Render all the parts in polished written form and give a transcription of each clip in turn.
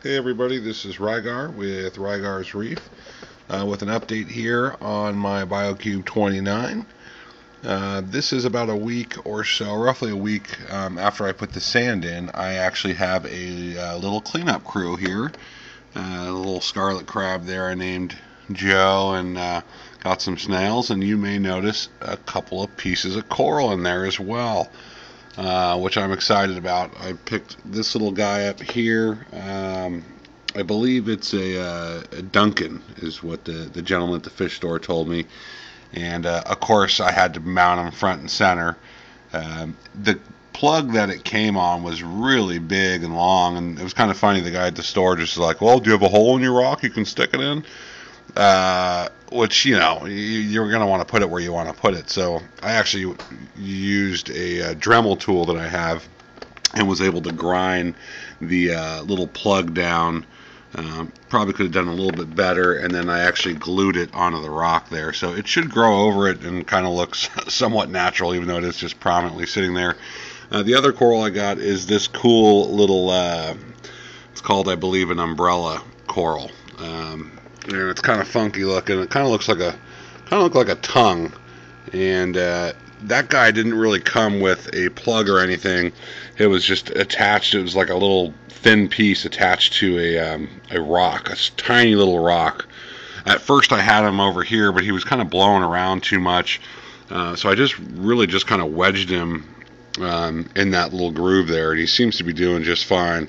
Hey everybody, this is Rygar with Rygar's Reef with an update here on my BioCube 29. This is about a week or so, roughly a week after I put the sand in. I actually have a little cleanup crew here. A little scarlet crab there I named Joe, and got some snails, and you may notice a couple of pieces of coral in there as well. Which I'm excited about. I picked this little guy up here. I believe it's a Duncan, is what the gentleman at the fish store told me. And of course, I had to mount him front and center. The plug that it came on was really big and long, and it was kind of funny. The guy at the store just was like, "Well, do you have a hole in your rock you can stick it in?" Which, you know, you're going to want to put it where you want to put it. So I actually used a Dremel tool that I have and was able to grind the little plug down. Probably could have done a little bit better, and then I actually glued it onto the rock there. So it should grow over it and kind of looks somewhat natural, even though it is just prominently sitting there. The other coral I got is this cool little, it's called, I believe, an umbrella coral. And it's kind of funky looking. It kind of looks like a tongue, and that guy didn't really come with a plug or anything. It was just attached. It was like a little thin piece attached to a rock, a tiny little rock. At first I had him over here, but he was kind of blowing around too much, so I just kind of wedged him in that little groove there, and he seems to be doing just fine.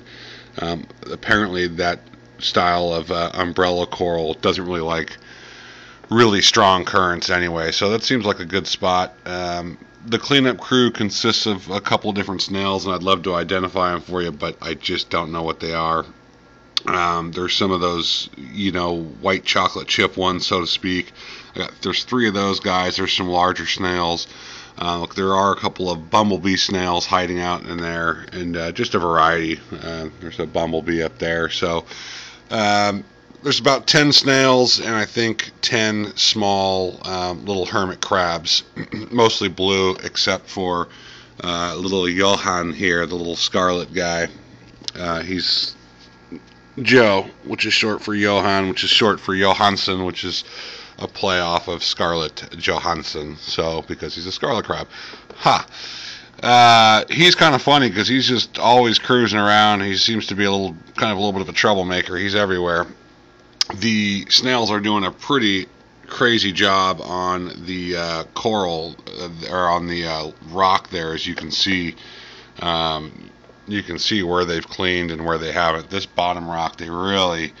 Apparently that style of umbrella coral doesn't really like really strong currents anyway, so that seems like a good spot. The cleanup crew consists of a couple of different snails, and I'd love to identify them for you, but I just don't know what they are. There's some of those, you know, white chocolate chip ones, so to speak. There's 3 of those guys. There's some larger snails. Look, there are a couple of bumblebee snails hiding out in there, and just a variety. There's a bumblebee up there. So there's about 10 snails, and I think 10 small little hermit crabs, mostly blue, except for little Johan here, the little scarlet guy. He's Joe, which is short for Johan, which is short for Johansson, which is a play off of Scarlett Johansson, so because he's a scarlet crab. He's kind of funny because he's just always cruising around. He seems to be a little bit of a troublemaker. He's everywhere. The snails are doing a pretty crazy job on the coral, or on the rock there, as you can see. You can see where they've cleaned and where they haven't. This bottom rock, they really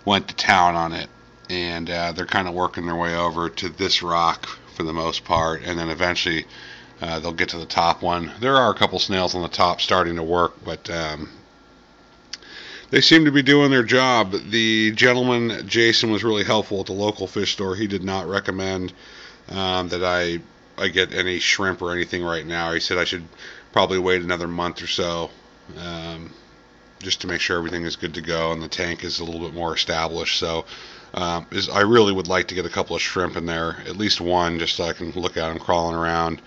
went to town on it, and they're kind of working their way over to this rock for the most part, and then eventually they'll get to the top one. There are a couple snails on the top starting to work, but they seem to be doing their job. The gentleman, Jason, was really helpful at the local fish store. He did not recommend that I get any shrimp or anything right now. He said I should probably wait another month or so, just to make sure everything is good to go and the tank is a little bit more established. So I really would like to get a couple of shrimp in there, at least one, just so I can look at them crawling around.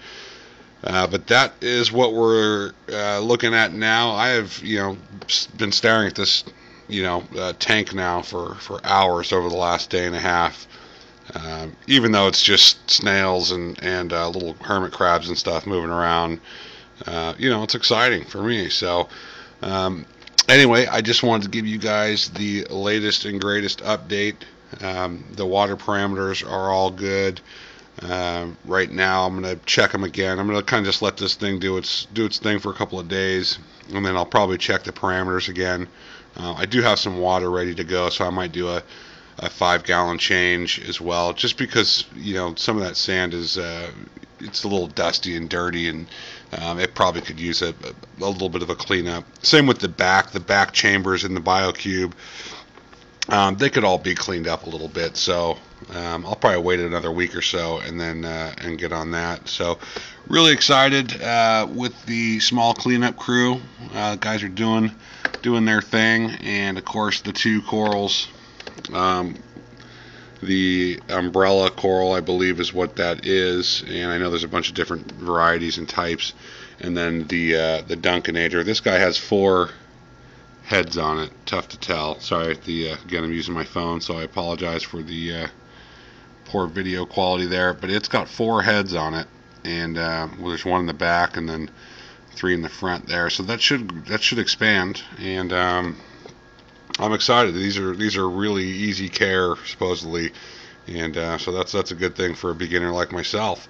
But that is what we're looking at now. I have, been staring at this, tank now for hours over the last day and a half. Even though it's just snails and little hermit crabs and stuff moving around, it's exciting for me. So anyway, I just wanted to give you guys the latest and greatest update. The water parameters are all good. Right now I'm going to check them again. I'm going to kind of just let this thing do its thing for a couple of days, and then I'll probably check the parameters again. I do have some water ready to go, so I might do a 5-gallon change as well, just because some of that sand is it's a little dusty and dirty, and it probably could use a little bit of a cleanup. Same with the back chambers in the BioCube. They could all be cleaned up a little bit, so I'll probably wait another week or so and then and get on that. So really excited with the small cleanup crew. Guys are doing their thing, and of course the 2 corals. The umbrella coral, I believe, is what that is, and I know there's a bunch of different varieties and types. And then the Duncanator. This guy has 4 heads on it. Tough to tell. Sorry, again, I'm using my phone, so I apologize for the poor video quality there. But it's got 4 heads on it, and well, there's 1 in the back, and then 3 in the front there. So that should expand, and I'm excited. These are really easy care, supposedly, and so that's a good thing for a beginner like myself.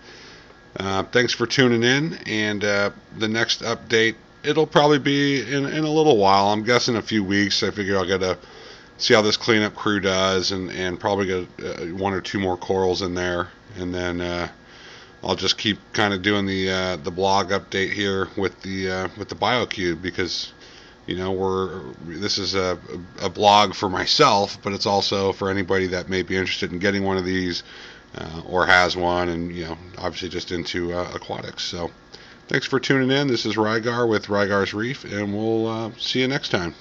Thanks for tuning in, and the next update, it'll probably be in a little while. I'm guessing a few weeks. I figure I'll get to see how this cleanup crew does, and probably get 1 or 2 more corals in there, and then I'll just keep kind of doing the blog update here with the BioCube, because this is a blog for myself, but it's also for anybody that may be interested in getting one of these or has one, and obviously just into aquatics. So thanks for tuning in. This is Rygar with Rygar's Reef, and we'll see you next time.